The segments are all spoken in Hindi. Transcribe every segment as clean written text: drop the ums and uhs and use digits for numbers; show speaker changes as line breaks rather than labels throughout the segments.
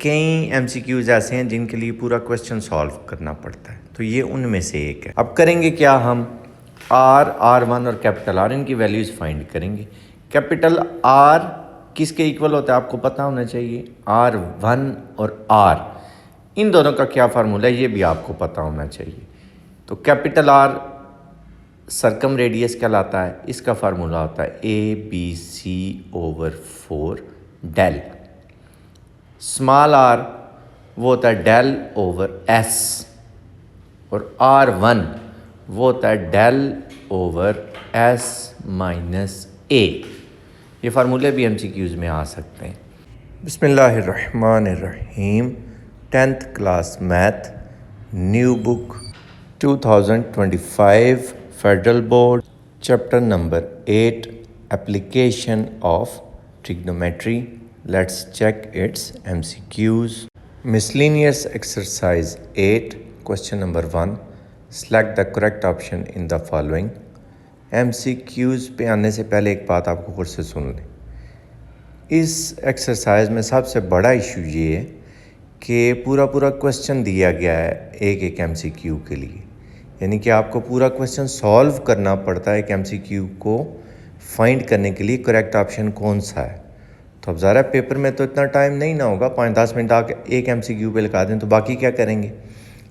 कई एमसीक्यूज ऐसे हैं जिनके लिए पूरा क्वेश्चन सॉल्व करना पड़ता है, तो ये उनमें से एक है। अब करेंगे क्या, हम R1 और कैपिटल R इनकी वैल्यूज़ फाइंड करेंगे। कैपिटल R किसके इक्वल होता है आपको पता होना चाहिए, R1 और R, इन दोनों का क्या फार्मूला है ये भी आपको पता होना चाहिए। तो कैपिटल R सर्कम रेडियस कहलाता है, इसका फार्मूला होता है ABC/4 डेल। स्मॉल r वो होता है डेल ओवर s, और R1 वो होता है del over s minus a। ये फार्मूले भी एमसीक्यूज में आ सकते हैं। बिस्मिल्लाहिर्रहमानिर्रहीम। 10th class math, new book 2025 federal board, chapter number 8, application of trigonometry. Let's check its MCQs. Miscellaneous exercise 8, question number 1. Select the correct option in the following. MCQs पे आने से पहले एक बात आपको खुद से सुन लें। इस एक्सरसाइज में सबसे बड़ा इशू ये है कि पूरा क्वेश्चन दिया गया है एक MCQ के लिए, यानी कि आपको पूरा क्वेश्चन सॉल्व करना पड़ता है एक MCQ को फाइंड करने के लिए करेक्ट ऑप्शन कौन सा है। तो अब ज़रा पेपर में तो इतना टाइम नहीं ना होगा, 5-10 मिनट आके एक MCQ पे लगा दें तो बाकी क्या करेंगे।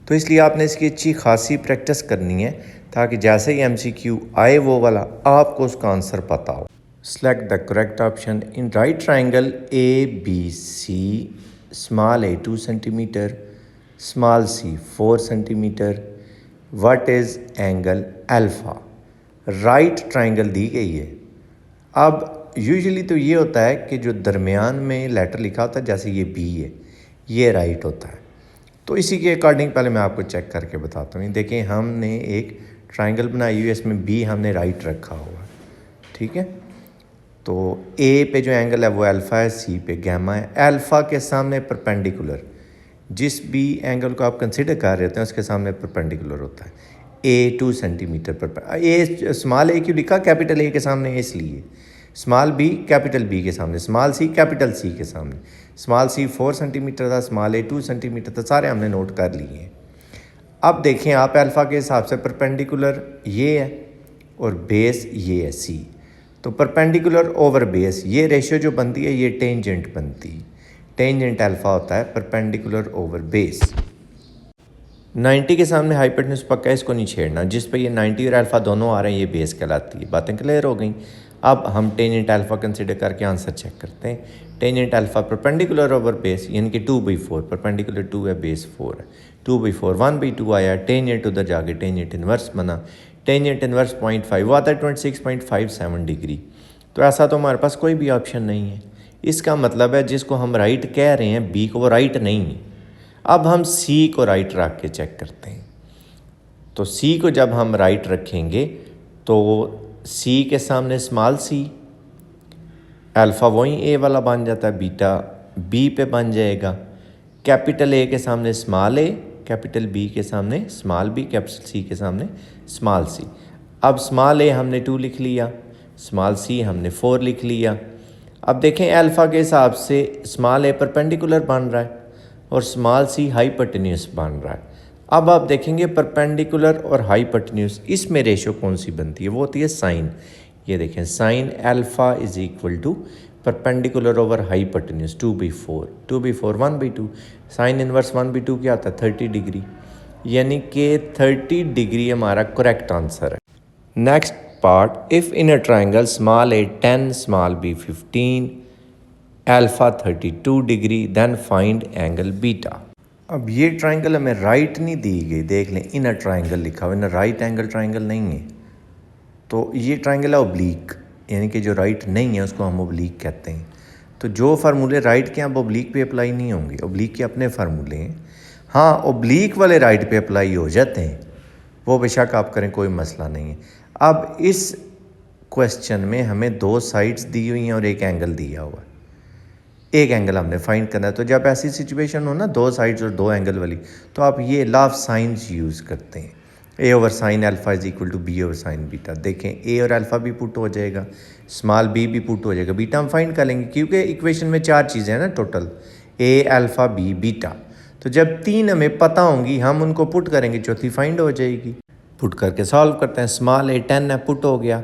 तो इसलिए आपने इसकी अच्छी खासी प्रैक्टिस करनी है ताकि जैसे ही MCQ आए वो वाला आपको उसका आंसर पता हो। Select the correct option in right triangle ABC, small a 2 centimetre, small c 4 centimetre, what is angle alpha. Right triangle दी गई है। अब यूजुअली तो ये होता है कि जो दरमियान में लेटर लिखा होता है, जैसे ये बी है, ये राइट होता है। तो इसी के अकॉर्डिंग पहले मैं आपको चेक करके बताता हूँ। देखिए हमने एक ट्राइंगल बनाई हुई है, इसमें बी हमने राइट रखा हुआ है, ठीक है। तो ए पे जो एंगल है वो अल्फ़ा है, सी पे गैमा है। अल्फ़ा के सामने परपेंडिकुलर, जिस भी एंगल को आप कंसिडर कर रहे होते हैं उसके सामने परपेंडिकुलर होता है। A 2 सेंटीमीटर पर, ए स्मॉल ए क्यों लिखा कैपिटल ए के सामने, इसलिए स्मॉल बी कैपिटल बी के सामने, स्मॉल सी कैपिटल सी के सामने। स्मॉल सी 4 सेंटीमीटर था, स्मॉल ए 2 सेंटीमीटर था, सारे हमने नोट कर लिए हैं। अब देखें आप अल्फ़ा के हिसाब से परपेंडिकुलर ये है और बेस ये है सी, तो परपेंडिकुलर ओवर बेस ये रेशियो जो बनती है ये टेंजेंट बनती है। टेंजेंट अल्फ़ा होता है परपेंडिकुलर ओवर बेस। 90 के सामने हाइपोटेन्यूज पक्का है, इसको नहीं छेड़ना। जिस पे ये 90 और अल्फ़ा दोनों आ रहे हैं ये बेस कहलाती है। बातें क्लियर हो गई। अब हम टेंजेंट अल्फ़ा कंसिडर करके आंसर चेक करते हैं। Tangent alpha perpendicular over base, यानी कि 2/4, परपेंडिकुलर 2 है, बेस 4 है। 2/4 1/2 आया, टेंजेंट उधर जाके टेंजेंट इन्वर्स बना। टेंजेंट इन्वर्स 0.5 वो आता है 26.57 डिग्री। तो ऐसा तो हमारे पास कोई भी ऑप्शन नहीं है। इसका मतलब है जिसको हम राइट कह रहे हैं बी को, वो राइट नहीं है। अब हम सी को राइट रख के चेक करते हैं। तो सी को जब हम राइट रखेंगे तो सी के सामने स्मॉल सी, अल्फ़ा वही ए वाला बन जाता है, बीटा बी पे बन जाएगा। कैपिटल ए के सामने स्मॉल ए, कैपिटल बी के सामने स्मॉल बी, कैपिटल सी के सामने स्मॉल सी। अब स्मॉल ए हमने 2 लिख लिया, स्मॉल सी हमने 4 लिख लिया। अब देखें अल्फ़ा के हिसाब से स्मॉल ए परपेंडिकुलर बन रहा है और स्मॉल सी हाइपोटेन्यूस बन रहा है। अब आप देखेंगे परपेंडिकुलर और हाइपोटेन्यूस, इसमें रेशो कौन सी बनती है, वो होती है साइन। ये देखें sine alpha is equal to perpendicular over hypotenuse 2/4, 2/4 1/2। Sine inverse 1/2 क्या आता है 30 डिग्री, यानी कि 30 डिग्री हमारा करेक्ट आंसर है। Next part, if in a triangle small A 10 small B 15 alpha 32 degree then find angle beta. अब ये ट्राइंगल हमें राइट नहीं दी गई, देख लें इनर ट्राइंगल लिखा हुआ है ना, राइट एंगल ट्राइंगल नहीं है। तो ये ट्राइंगल है ओब्लीक, यानी कि जो राइट नहीं है उसको हम ओब्लीक कहते हैं। तो जो फार्मूले राइट के हैं अब ओब्लीक पे अप्लाई नहीं होंगे, ओब्लीक के अपने फार्मूले हैं। हाँ ओब्लीक वाले राइट पे अप्लाई हो जाते हैं, वो बेशक आप करें, कोई मसला नहीं है। अब इस क्वेश्चन में हमें 2 साइड्स दी हुई हैं और एक एंगल दिया हुआ है। एक एंगल हमने फाइंड करना है। तो जब ऐसी सिचुएशन हो ना 2 साइड्स और 2 एंगल वाली, तो आप ये लॉ ऑफ साइंस यूज़ करते हैं। A over sine alpha is equal to b over sine beta. देखें ए और अल्फ़ा भी पुट हो जाएगा, स्मॉल बी भी पुट हो जाएगा, बीटा हम फाइंड कर लेंगे क्योंकि इक्वेशन में 4 चीज़ें हैं ना टोटल। ए अल्फ़ा बी बीटा। तो जब 3 हमें पता होंगी हम उनको पुट करेंगे, चौथी फाइंड हो जाएगी। पुट करके सॉल्व करते हैं। स्मॉल ए 10 है, पुट हो गया।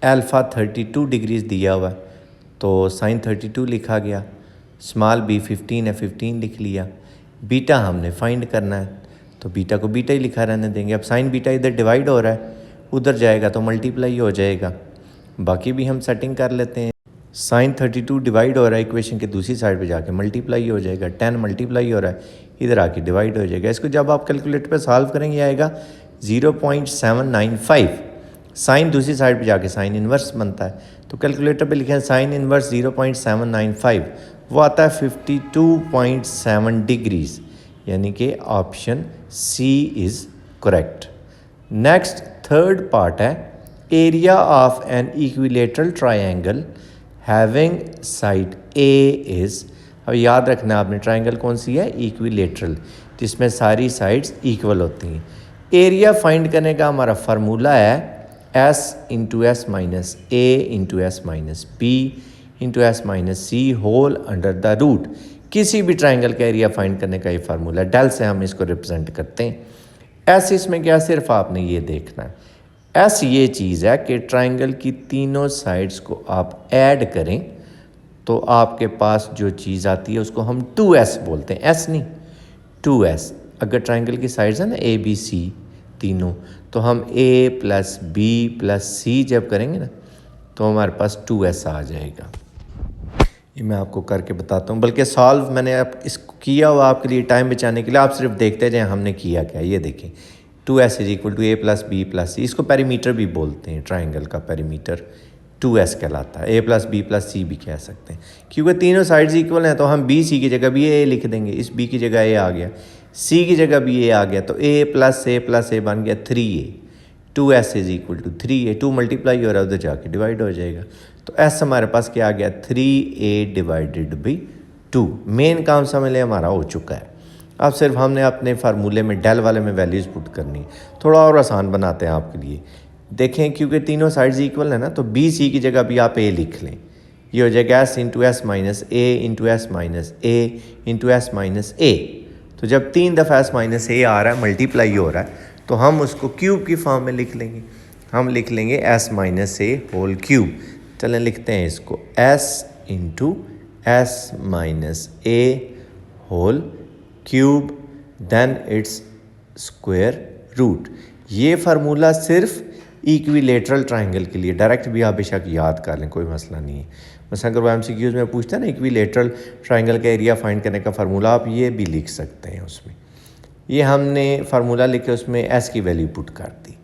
अल्फ़ा 32 डिग्रीज दिया हुआ है तो साइन 32 लिखा गया। स्मॉल बी 15 है, 15 लिख लिया। बीटा हमने फाइंड करना है तो बीटा को बीटा ही लिखा रहने देंगे। अब साइन बीटा इधर डिवाइड हो रहा है, उधर जाएगा तो मल्टीप्लाई हो जाएगा। बाकी भी हम सेटिंग कर लेते हैं। साइन 32 डिवाइड हो रहा है, इक्वेशन के दूसरी साइड पे जाके मल्टीप्लाई हो जाएगा। 10 मल्टीप्लाई हो रहा है, इधर आके डिवाइड हो जाएगा। इसको जब आप कैलकुलेटर पे सॉल्व करेंगे आएगा 0.795। साइन दूसरी साइड पे जाके साइन इन्वर्स बनता है तो कैलकुलेटर पे लिखें साइन इन्वर्स 0.795, वो आता है 52.7 डिग्रीज, यानी कि option c is correct. Next third part है area of an equilateral triangle having side a is. अब याद रखना आपने ट्रायंगल कौन सी है, इक्विलेटरल, जिसमें सारी साइड्स इक्वल होती हैं। एरिया फाइंड करने का हमारा फार्मूला है s into S minus A into S minus B into S minus C whole under the root. किसी भी ट्राइंगल का एरिया फाइंड करने का ये फार्मूला, डेल से हम इसको रिप्रेजेंट करते हैं। एस इसमें क्या, सिर्फ आपने ये देखना है। एस ये चीज़ है कि ट्राइंगल की तीनों साइड्स को आप ऐड करें तो आपके पास जो चीज़ आती है उसको हम 2s बोलते हैं, एस नहीं 2s। अगर ट्राइंगल की साइड्स है ना ए बी सी तीनों, तो हम a प्लस बी प्लस सी जब करेंगे ना तो हमारे पास 2s आ जाएगा। ये मैं आपको करके बताता हूँ, बल्कि सॉल्व मैंने अब इसको किया हुआ आपके लिए टाइम बचाने के लिए। आप सिर्फ देखते जाएं हमने किया क्या। ये देखें 2s is equal to a plus B plus c. इसको पेरीमीटर भी बोलते हैं, ट्राइंगल का पेरीमीटर 2s कहलाता है। a प्लस बी प्लस सी भी कह सकते हैं, क्योंकि तीनों साइड्स इक्वल हैं तो हम बी सी की जगह भी a लिख देंगे। इस b की जगह a आ गया, c की जगह भी a आ गया, तो a प्लस a बन गया 3a। 2s is equal to 3a, 2 multiply हो रहा है उधर जाके डिवाइड हो जाएगा। तो s हमारे पास क्या आ गया, 3a डिवाइडेड बाई 2। मेन काम समझ लें हमारा हो चुका है। अब सिर्फ हमने अपने फार्मूले में डेल वाले में वैल्यूज़ पुट करनी है। थोड़ा और आसान बनाते हैं आपके लिए। देखें क्योंकि तीनों साइड्स इक्वल है ना, तो बी सी की जगह भी आप a लिख लें। ये हो जाएगा s into S minus A into S minus A into S minus ए। तो जब 3 दफ़ा एस माइनस ए आ रहा है, मल्टीप्लाई हो रहा है, तो हम उसको क्यूब की फॉर्म में लिख लेंगे। हम लिख लेंगे S minus A whole cube. चलें लिखते हैं इसको, s into S minus A whole cube then it's square root. ये फार्मूला सिर्फ इक्विलेटरल ट्राइंगल के लिए, डायरेक्ट भी आप बेशक याद कर लें, कोई मसला नहीं है। बस अगर वो MCQs में पूछते हैं ना इक्विलेटरल ट्राइंगल का एरिया फाइंड करने का फार्मूला, आप ये भी लिख सकते हैं उसमें। ये हमने फार्मूला लिखे, उसमें s की वैल्यू पुट कर दी,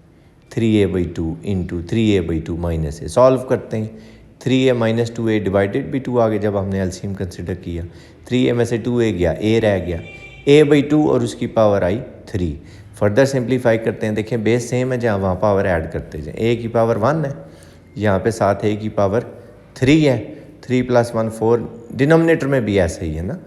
3a/2 इंटू 3a/2 माइनस ए। सॉल्व करते हैं, 3a minus 2a divided by 2 आ गया जब हमने एलसीएम कंसिडर किया। 3a में से 2a गया, a रह गया, a/2 और उसकी पावर आई 3। फर्दर सिंप्लीफाई करते हैं, देखें बेस सेम है, जहाँ वहाँ पावर ऐड करते जाएं। a की पावर 1 है, यहाँ पे साथ a की पावर 3 है। 3 + 1 4, डिनोमिनेटर में भी ऐसा ही है ना,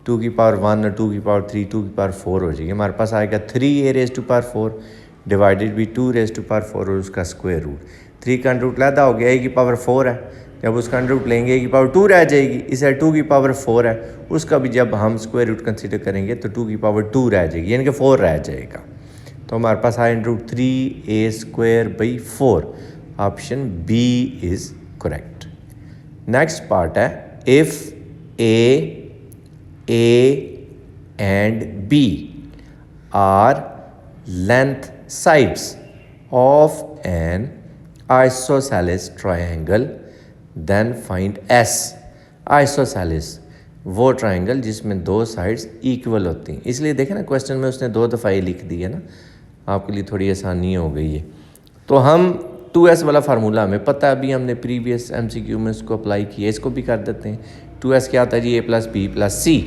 2 की पावर 1 और 2 की पावर 3, 2 की पावर 4 हो जाएगी। हमारे पास आएगा 3a⁻4 डिवाइडेड बाई 2⁻4 और उसका स्क्वायर रूट। 3 का रूट लैदा हो गया, a की पावर 4 है, जब उसका रूट लेंगे a की पावर 2 रह जाएगी। इसे 2 की पावर 4 है, उसका भी जब हम स्क्वायर रूट कंसिडर करेंगे तो 2 की पावर 2 रह जाएगी, यानी कि 4 रह जाएगा। तो हमारे पास आए √3a²/4। Option B is correct. Next part है, if A and B are length sides of an isosceles triangle, then find S। isosceles वो ट्राइंगल जिसमें दो साइड्स इक्वल होती हैं। इसलिए देखें ना क्वेश्चन में उसने 2 दफ़ा ही लिख दी है ना, आपके लिए थोड़ी आसानी हो गई है। तो हम 2s वाला फार्मूला हमें पता है, अभी हमने प्रीवियस MCQ में इसको अप्लाई किया, इसको भी कर देते हैं। 2s क्या होता है जी, a + b + c।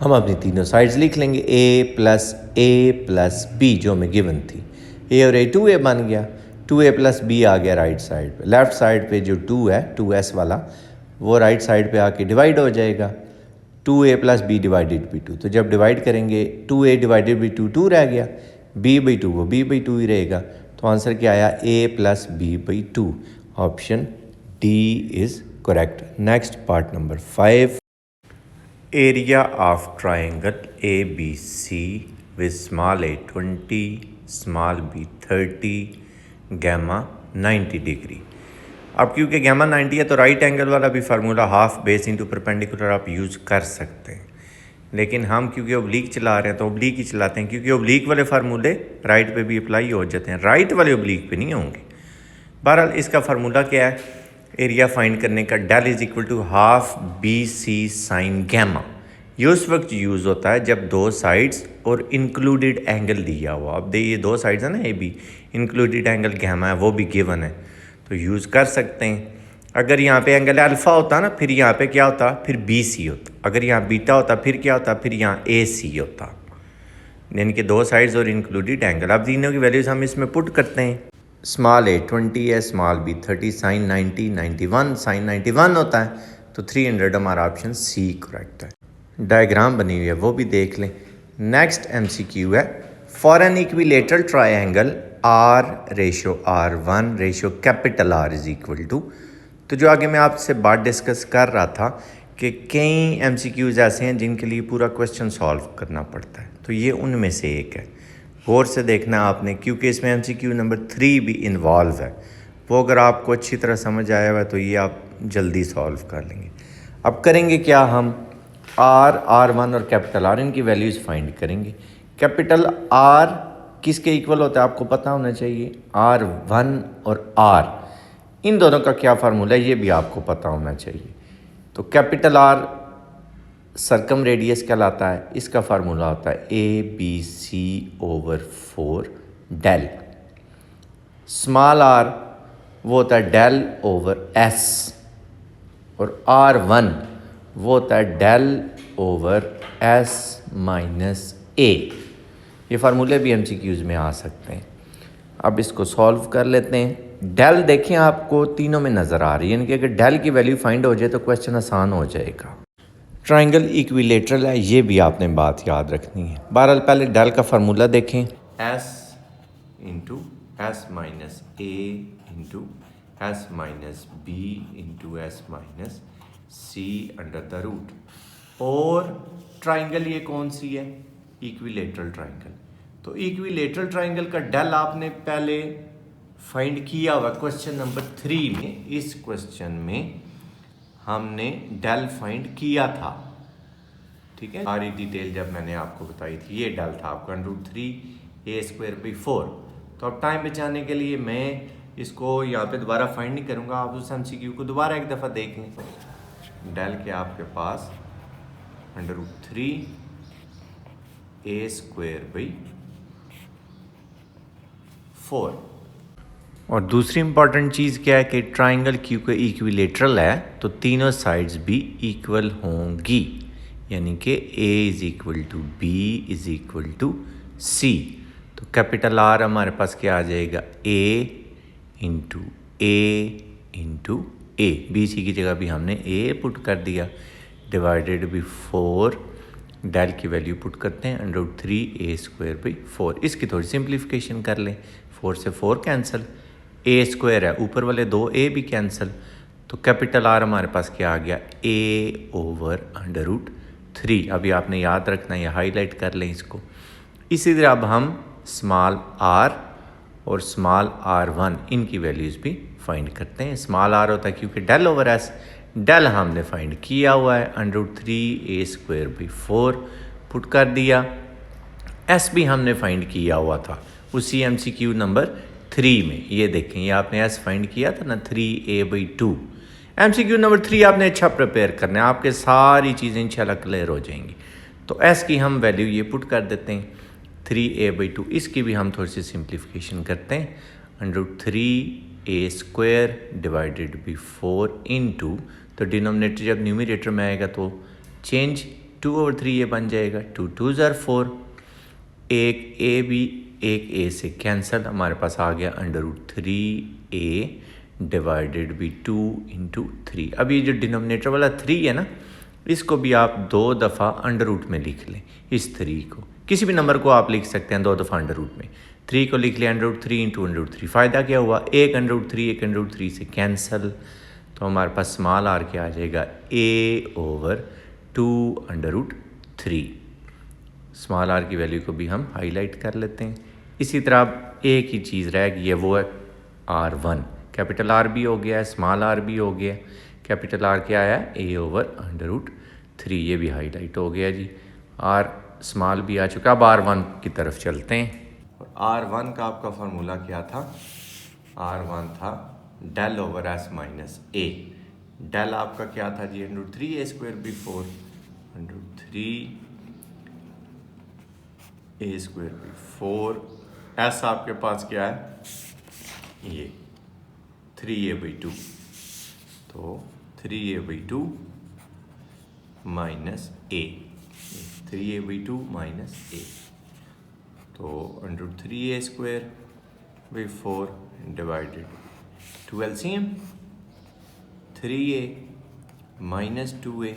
हम अपनी तीनों साइड्स लिख लेंगे, a + b जो हमें गिवन थी। a और a 2a बन गया, 2a + b आ गया राइट साइड पे। लेफ़्ट साइड पे जो 2 है 2s वाला, वो राइट साइड पे आके डिवाइड हो जाएगा, 2a + b डिवाइडेड बाई 2। तो जब डिवाइड करेंगे 2a डिवाइडेड बाई 2 2 रह गया, b/2 वो b/2 ही रहेगा। तो आंसर क्या आया, a + b/2। Option D is correct. Next part number 5, Area of triangle ABC with small a 20, small b 30, gamma 90 degree. अब क्योंकि gamma 90 है तो राइट एंगल वाला भी formula half base into perpendicular आप यूज़ कर सकते हैं, लेकिन हम क्योंकि ओब्लीक चला रहे हैं तो ओब्लीक ही चलाते हैं, क्योंकि ओब्लीक वाले फार्मूले राइट पे भी अप्लाई हो जाते हैं, राइट वाले ओब्लीक पे नहीं होंगे। बहरहाल इसका फार्मूला क्या है एरिया फाइंड करने का, del is equal to half B C sine gamma. ये उस वक्त यूज़ होता है जब दो साइड्स और इंक्लूडेड एंगल दिया हुआ। अब ये दो साइड्स है ना, A B, included angle gamma है वो भी गिवन है तो यूज़ कर सकते हैं। अगर यहाँ पे एंगल अल्फ़ा होता ना फिर यहाँ पे क्या होता, फिर बी सी होता। अगर यहाँ बीटा होता फिर क्या होता, फिर यहाँ ए सी होता। यानी कि दो साइड्स और इंक्लूडेड एंगल। अब तीनों की वैल्यूज़ हम इसमें पुट करते हैं। स्मॉल ए 20 है, स्मॉल बी 30, साइन 90 91, साइन 91 होता है तो 300 हमारा ऑप्शन सी करेक्ट है। डायग्राम बनी हुई है वो भी देख लें। नेक्स्ट एमसीक्यू है for an equilateral triangle R/R1 ratio capital R is equal to. तो जो आगे मैं आपसे बात डिस्कस कर रहा था कि कई एमसीक्यूज़ ऐसे हैं जिनके लिए पूरा क्वेश्चन सॉल्व करना पड़ता है, तो ये उनमें से एक है। गौर से देखना आपने, क्योंकि इसमें एमसीक्यू नंबर 3 भी इन्वॉल्व है। वो अगर आपको अच्छी तरह समझ आया हुआ है तो ये आप जल्दी सॉल्व कर लेंगे। अब करेंगे क्या, हम R1 और कैपिटल R इनकी वैल्यूज़ फाइंड करेंगे। कैपिटल R किसके इक्वल होता है आपको पता होना चाहिए, R1 और R, इन दोनों का क्या फार्मूला है ये भी आपको पता होना चाहिए। तो कैपिटल R सर्कम रेडियस कहलाता है, इसका फार्मूला होता है ABC/4 डेल। स्मॉल r वो होता है डेल ओवर S, और R1 वो होता है del over S minus A। ये फार्मूले भी एमसीक्यूज़ में आ सकते हैं। अब इसको सॉल्व कर लेते हैं। डेल देखें आपको तीनों में नज़र आ रही है, यानी कि अगर डेल की वैल्यू फाइंड हो जाए तो क्वेश्चन आसान हो जाएगा। ट्राइंगल इक्विलेटरल है, ये भी आपने बात याद रखनी है। बहरहाल पहले डेल का फार्मूला देखें, S into S minus A into S minus B into S minus C under the root. और ट्राइंगल ये कौन सी है, इक्विलेटरल ट्राइंगल। तो इक्विलेटरल ट्राइंगल का डेल आपने पहले फाइंड किया हुआ क्वेश्चन नंबर 3 में। इस क्वेश्चन में हमने डेल फाइंड किया था, ठीक है। सारी डिटेल जब मैंने आपको बताई थी, ये डेल था आपका √3a²/4। तो अब टाइम बचाने के लिए मैं इसको यहाँ पे दोबारा फाइंड नहीं करूँगा, आप उस एमसीक्यू को दोबारा एक दफ़ा देख लें। डेल के आपके पास √3a²/4। और दूसरी इंपॉर्टेंट चीज़ क्या है कि ट्राइंगल क्योंकि इक्विलेटरल है तो तीनों साइड्स भी इक्वल होंगी, यानी कि A is equal to B is equal to C। तो कैपिटल R हमारे पास क्या आ जाएगा, A into A, B C की जगह भी हमने A पुट कर दिया, डिवाइडेड बाई 4, डेल की वैल्यू पुट करते हैं √3a²/4। इसकी थोड़ी सिंप्लीफिकेशन कर लें, 4 से 4 कैंसिल, a² है, ऊपर वाले 2a भी कैंसिल, तो कैपिटल R हमारे पास क्या आ गया, A/√3। अभी आपने याद रखना है, या हाईलाइट कर लें इसको। इसी तरह अब हम स्मॉल r और स्मॉल r1 इनकी वैल्यूज़ भी फाइंड करते हैं। स्मॉल r होता है क्योंकि डेल ओवर s, डेल हमने फाइंड किया हुआ है, √3a²/4 पुट कर दिया। s भी हमने फाइंड किया हुआ था उसी एमसीक्यू नंबर 3 में। ये देखें, ये आपने s फाइंड किया था ना 3a/2। एमसीक्यू नंबर 3 आपने अच्छा प्रिपेयर करना है, आपके सारी चीज़ें इंशाल्लाह क्लियर हो जाएंगी। तो s की हम वैल्यू ये पुट कर देते हैं 3a/2। इसकी भी हम थोड़ी सी सिंप्लीफिकेशन करते हैं, √3a² डिवाइडेड बाई 4 इंटू, तो डिनोमिनेटर जब न्यूमरेटर में आएगा तो चेंज 2/3 ये बन जाएगा, 2 2 ज़ार 4, एक a भी एक a से कैंसिल, हमारे पास आ गया √3a डिवाइडेड बाई 2 इंटू 3। अब ये जो डिनोमिनेटर वाला 3 है ना, इसको भी आप 2 दफ़ा अंडर रूट में लिख लें। इस 3 को, किसी भी नंबर को आप लिख सकते हैं 2 दफ़ा अंडर रूट में। 3 को लिख लिया √3 इंटू √3। फ़ायदा क्या हुआ, एक √3 एक √3 से कैंसिल, तो हमारे पास स्मॉल r क्या आ जाएगा, A/√3 2√3। स्मॉल आर की वैल्यू को भी हम हाईलाइट कर लेते हैं। इसी तरह अब एक ही चीज़ रह गई है, वो है R1। कैपिटल आर भी हो गया है, स्मॉल आर भी हो गया। कैपिटल आर क्या आया, a/√3, ये भी हाईलाइट हो गया जी। आर स्मॉल भी आ चुका। अब R1 की तरफ चलते हैं। और R1 का आपका फार्मूला क्या था, R1 था del/s - a। डेल आपका क्या था जी, √3a²/4, √3a²/4। एस आपके पास क्या है, ये 3a/2, तो 3a/2 minus a, 3a/2 minus a, तो √3a²/4 divided 2 LCM 3a minus 2a,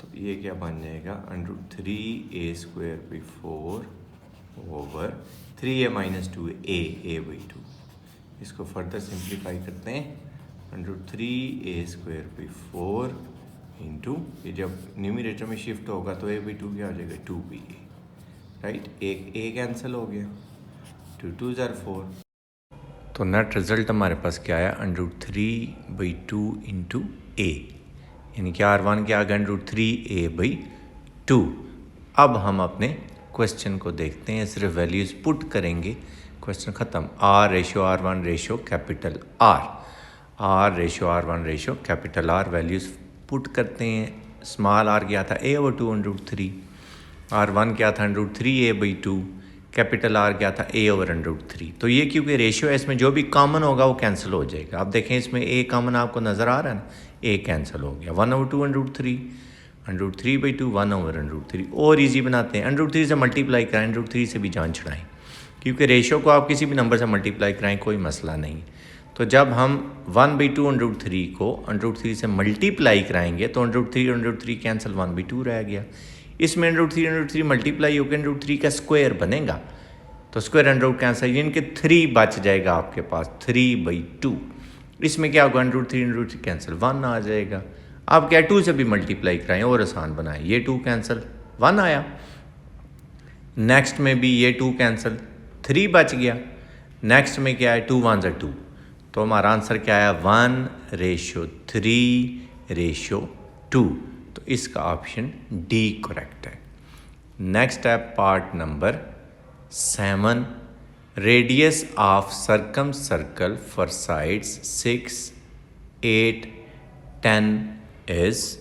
तो ये क्या बन जाएगा, √3a²/4 over 3a minus 2a, a/2। इसको फर्दर सिंप्लीफाई करते हैं, √3a²/4 इंटू, ये जब न्यूमरेटर में शिफ्ट होगा तो a/2 क्या हो जाएगा, 2ba, राइट। एक a कैंसिल हो गया, 2 2 4। तो नेट रिजल्ट हमारे पास क्या आया, √3/2 इंटू a, यानी कि R1 क्या आ गया, √3a/2। अब हम अपने क्वेश्चन को देखते हैं, सिर्फ वैल्यूज़ पुट करेंगे, क्वेश्चन ख़त्म। R/R1 ratio capital R, R/R1 ratio capital R, values put करते हैं। स्मॉल r क्या था, a/2 √3, R1 क्या था, √3a/2, कैपिटल R क्या था, a/√3। तो ये क्योंकि रेशियो है, इसमें जो भी कॉमन होगा वो कैंसिल हो जाएगा। आप देखें इसमें a कॉमन आपको नज़र आ रहा है ना, a कैंसिल हो गया, 1/2 √3, √3/2 1/√3। और इजी बनाते हैं, √3 से मल्टीप्लाई कराएं, √3 से भी जान छुड़ाएं, क्योंकि रेशियो को आप किसी भी नंबर से मल्टीप्लाई कराएं कोई मसला नहीं। तो जब हम 1/2 √3 को √3 से मल्टीप्लाई कराएंगे तो √3 कैंसिल, 1/2 रह गया। इसमें √3 मल्टीप्लाई होकर √3 का स्क्वायर बनेगा, तो स्क्वायर √ कैंसिल, यानी कि 3 बच जाएगा आपके पास, 3/2। इसमें क्या होगा, √3 कैंसिल, 1 आ जाएगा। आप क्या 2 से भी मल्टीप्लाई कराएं और आसान बनाएं, ये 2 कैंसिल, 1 आया। नेक्स्ट में भी ये 2 कैंसिल, 3 बच गया। नेक्स्ट में क्या है, 2 1 = 2, तो हमारा आंसर क्या आया, 1/3/2। तो इसका ऑप्शन डी करेक्ट है। नेक्स्ट है part number 7, radius of circum circle for sides 6, 8, 10 is.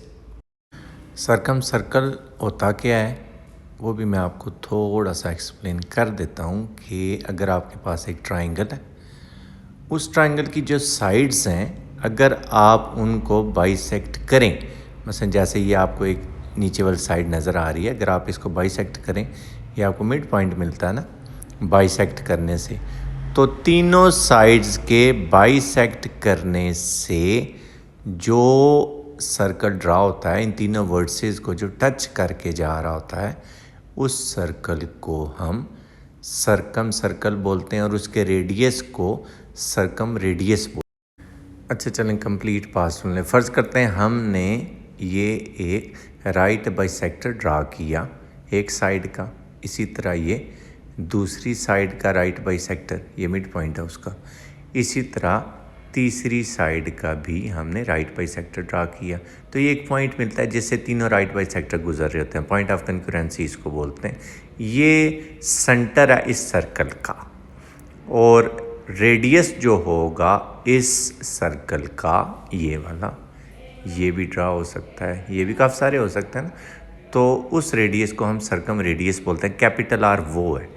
Circum circle होता क्या है वो भी मैं आपको थोड़ा सा एक्सप्लेन कर देता हूँ कि अगर आपके पास एक ट्राइंगल है, उस ट्राइंगल की जो साइड्स हैं अगर आप उनको बाइसेक्ट करें, मसलन जैसे ये आपको एक नीचे वाली साइड नज़र आ रही है, अगर आप इसको बाइसेक्ट करें, ये आपको मिड पॉइंट मिलता है ना बाइसेक्ट करने से, तो तीनों साइड्स के बाइसेक्ट करने से जो सर्कल ड्रा होता है, इन तीनों वर्ड्सेस को जो टच करके जा रहा होता है, उस सर्कल को हम सर्कम सर्कल बोलते हैं और उसके रेडियस को सर्कम रेडियस बोलते हैं। अच्छा चलें कंप्लीट पास सुन लें। फ़र्ज़ करते हैं हमने ये एक राइट बाइसेक्टर ड्रा किया एक साइड का, इसी तरह ये दूसरी साइड का राइट बाइसेक्टर, ये मिड पॉइंट है उसका, इसी तरह तीसरी साइड का भी हमने राइट बाइसेक्टर ड्रा किया, तो ये एक पॉइंट मिलता है जिससे तीनों राइट बाइसेक्टर गुजर रहे होते हैं, पॉइंट ऑफ कंकरेंसी इसको बोलते हैं। ये सेंटर है इस सर्कल का, और रेडियस जो होगा इस सर्कल का ये वाला, ये भी ड्रा हो सकता है, ये भी काफ़ी सारे हो सकते हैं ना, तो उस रेडियस को हम सर्कम रेडियस बोलते हैं। कैपिटल आर वो है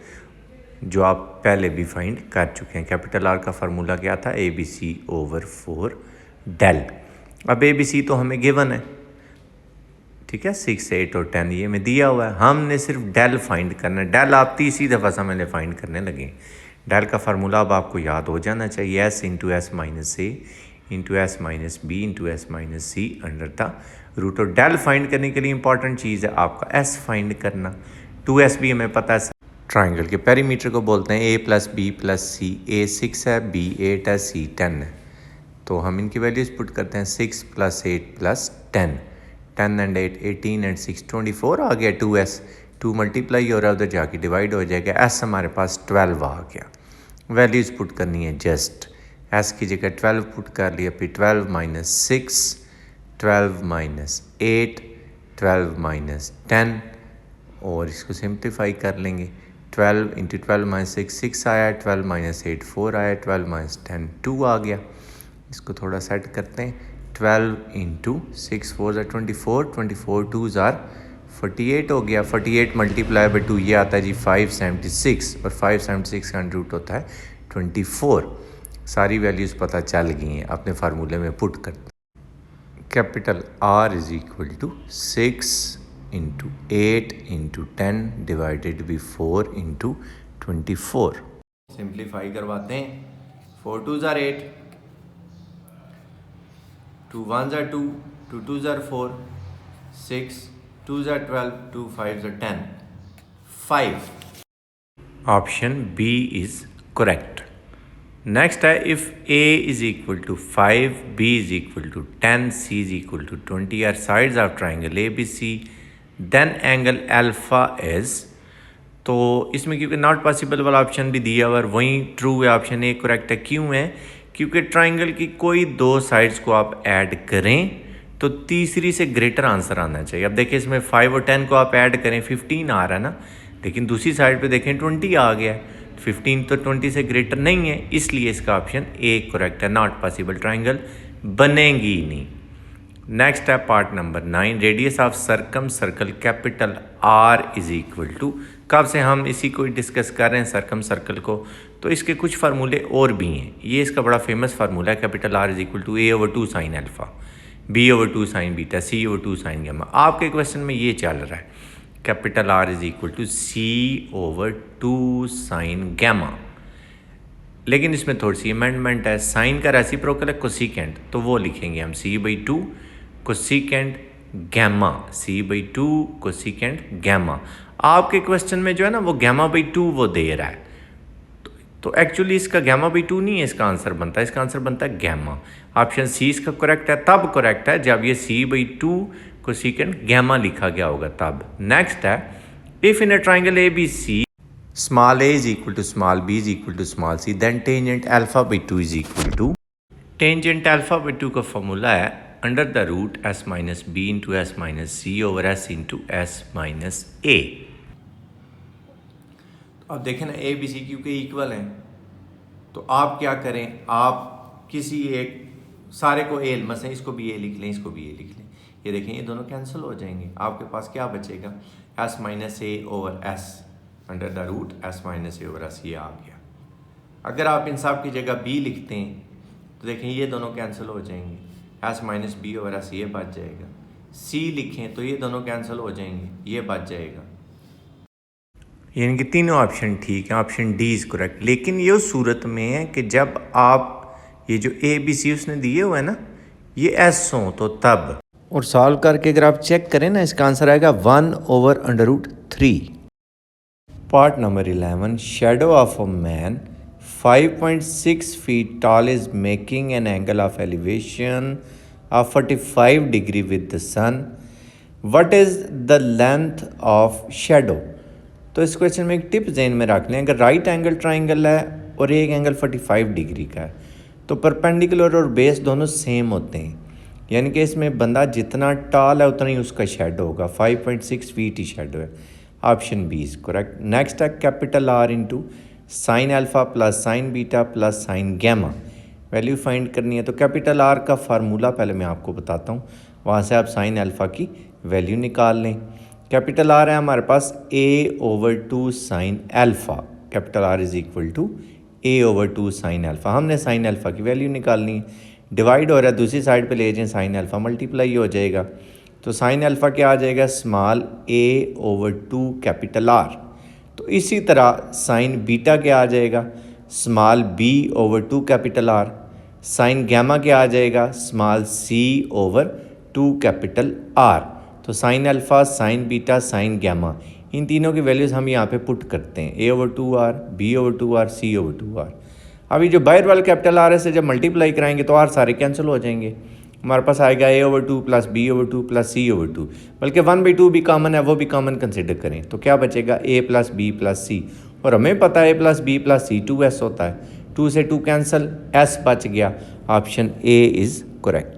जो आप पहले भी फाइंड कर चुके हैं। कैपिटल आर का फार्मूला क्या था, ABC/4 डेल। अब ABC तो हमें गिवन है, ठीक है, 6, 8 और 10 ये में दिया हुआ है, हमने सिर्फ डेल फाइंड करना है। डेल आप तीसरी दफ़ा समझ लें फाइंड करने लगे। डेल का फार्मूला अब आपको याद हो जाना चाहिए, S × S - A × S - B × S - C under the root. और डेल फाइंड करने के लिए इंपॉर्टेंट चीज़ है आपका S फाइंड करना। 2S भी हमें पता है, ट्राइंगल के पेरीमीटर को बोलते हैं A + B + C। A 6 है, B 8 है, C 10 है, तो हम इनकी वैल्यूज़ पुट करते हैं 6 + 8 + 10, 10 एंड 8 18 एंड 6 24 आ गया। 2s 2 मल्टीप्लाई हो रहा है, उधर जाके डिवाइड हो जाएगा। s हमारे पास 12 आ गया। वैल्यूज़ पुट करनी है जस्ट। s की जगह 12 पुट कर लिया, फिर 12 माइनस 6, 12 माइनस 8, 12 माइनस 10 और इसको सिंप्लीफाई कर लेंगे। 12 इंटू 12 माइनस 6 6 आया, 12 माइनस 8 4 आया, 12 माइनस 10 2 आ गया। इसको थोड़ा सेट करते हैं। 12 इंटू 6 4 ज़ार 24, 24 2 ज़ार 48 हो गया। 48 मल्टीप्लाई बाई 2 ये आता है जी 576 और 576 का रूट होता है 24। सारी वैल्यूज़ पता चल गई हैं, अपने फार्मूले में पुट करते हैं। Capital R is equal to 6 into 8 into 10 divided by 4 into 24। Simplify करवाते हैं। 4 2 ज़ार 8, 2 1 ज़ार 2, 2 2 ज़ार 4, 6 2 ज़ार 12, 2 5 ज़ार 10, 5। Option B is correct. Next है, if a is equal to 5, b is equal to 10, c is equal to 20 are sides of triangle ABC, then angle alpha is. तो इसमें क्योंकि नॉट पॉसिबल वाला ऑप्शन भी दिया हुआ और वहीं ट्रू है, ऑप्शन ए करेक्ट है। क्यों है? क्योंकि ट्राइंगल की कोई दो साइड्स को आप ऐड करें तो तीसरी से ग्रेटर आंसर आना चाहिए। अब देखिए इसमें 5 और 10 को आप ऐड करें 15 आ रहा है ना, लेकिन दूसरी साइड पे देखें 20 आ गया है। 15 तो 20 से ग्रेटर नहीं है, इसलिए इसका ऑप्शन ए करेक्ट है। नॉट पॉसिबल, ट्राइंगल बनेगी ही नहीं। नेक्स्ट है part number 9, radius of circumcircle capital R is equal to. कब से हम इसी को डिस्कस कर रहे हैं सर्कम सर्कल को, तो इसके कुछ फार्मूले और भी हैं। ये इसका बड़ा फेमस फार्मूला है, capital R is equal to A/2 sine alpha, B/2 sine beta, C/2 sine gamma. आपके क्वेश्चन में ये चल रहा है capital R is equal to C/2 sine gamma, लेकिन इसमें थोड़ी सी अमेंडमेंट है। साइन का रेसिप्रोकल है कोसिकेंट, तो वो लिखेंगे हम C/2 cosecant gamma, C/2 cosecant gamma. आपके क्वेश्चन में जो है ना वो γ/2 वो दे रहा है, तो एक्चुअली इसका γ/2 नहीं है इसका आंसर बनता है, इसका आंसर बनता है गैमा। ऑप्शन सी इसका करेक्ट है, तब करेक्ट है जब ये C/2 कोसिकेंट गैमा लिखा गया होगा तब। नेक्स्ट है, if in a triangle ABC small a is equal to small b is equal to small c, then tangent α/2 is equal to. Tangent α/2 का फॉर्मूला है under the root s minus B into S minus c over s into S minus a. अब देखें ना ABC क्योंकि इक्वल हैं, तो आप क्या करें, आप किसी एक सारे को a मसें, इसको भी a लिख लें, इसको भी a लिख लें। ये देखें ये दोनों कैंसिल हो जाएंगे, आपके पास क्या बचेगा, s minus A over s under the root s minus A over s, ये आ गया। अगर आप इन सब की जगह b लिखते हैं तो देखें ये दोनों कैंसिल हो जाएंगे, s minus B over s ये बच जाएगा। c लिखें तो ये दोनों कैंसिल हो जाएंगे, ये बच जाएगा। यानी कि तीनों ऑप्शन ठीक है, ऑप्शन डी इज़ करेक्ट। लेकिन ये उस सूरत में है कि जब आप ये जो ABC उसने दिए हुए हैं ना ये s हों तो तब, और सॉल्व करके अगर आप चेक करें ना इसका आंसर आएगा 1/√3। Part number 11, shadow of a man 5.6 feet tall is making an angle of elevation of 45 degree with the sun. What is the length of shadow? तो इस क्वेश्चन में एक टिप जहन में रख लें, अगर राइट एंगल ट्राइंगल है और एक एंगल 45 डिग्री का है तो परपेंडिकुलर और बेस दोनों सेम होते हैं, यानी कि इसमें बंदा जितना टॉल है उतना ही उसका शेडो होगा। 5.6 फीट ही शेडो है, option B is correct. Next है capital R into sine alpha plus sine beta plus sine gamma, value find करनी है। तो कैपिटल R का फार्मूला पहले मैं आपको बताता हूँ, वहाँ से आप साइन अल्फ़ा की वैल्यू निकाल लें। कैपिटल R है हमारे पास A/2 sine alpha, capital R is equal to A/2 sine alpha. हमने साइन अल्फ़ा की वैल्यू निकालनी है, डिवाइड हो रहा है दूसरी साइड पे ले जाएं, साइन अल्फ़ा मल्टीप्लाई हो जाएगा, तो साइन अल्फ़ा क्या आ जाएगा, स्मॉल A/2 कैपिटल R। तो इसी तरह साइन बीटा क्या आ जाएगा, small B/2 capital R। Sine gamma क्या आ जाएगा, स्मॉल C/2 कैपिटल R। तो sine alpha, sine beta, sine gamma, इन तीनों की वैल्यूज़ हम यहाँ पे पुट करते हैं, A/2R, B/2R, C/2R। अभी जो बाहर वाले कैपिटल R से जब मल्टीप्लाई कराएंगे तो R सारे कैंसिल हो जाएंगे, हमारे पास आएगा a/2 plus b/2 plus c/2, बल्कि 1/2 भी कॉमन है, वो भी कॉमन कंसिडर करें तो क्या बचेगा a plus B plus C, और हमें पता है a plus B plus C 2s होता है, 2 से 2 कैंसिल, s बच गया। Option A is correct.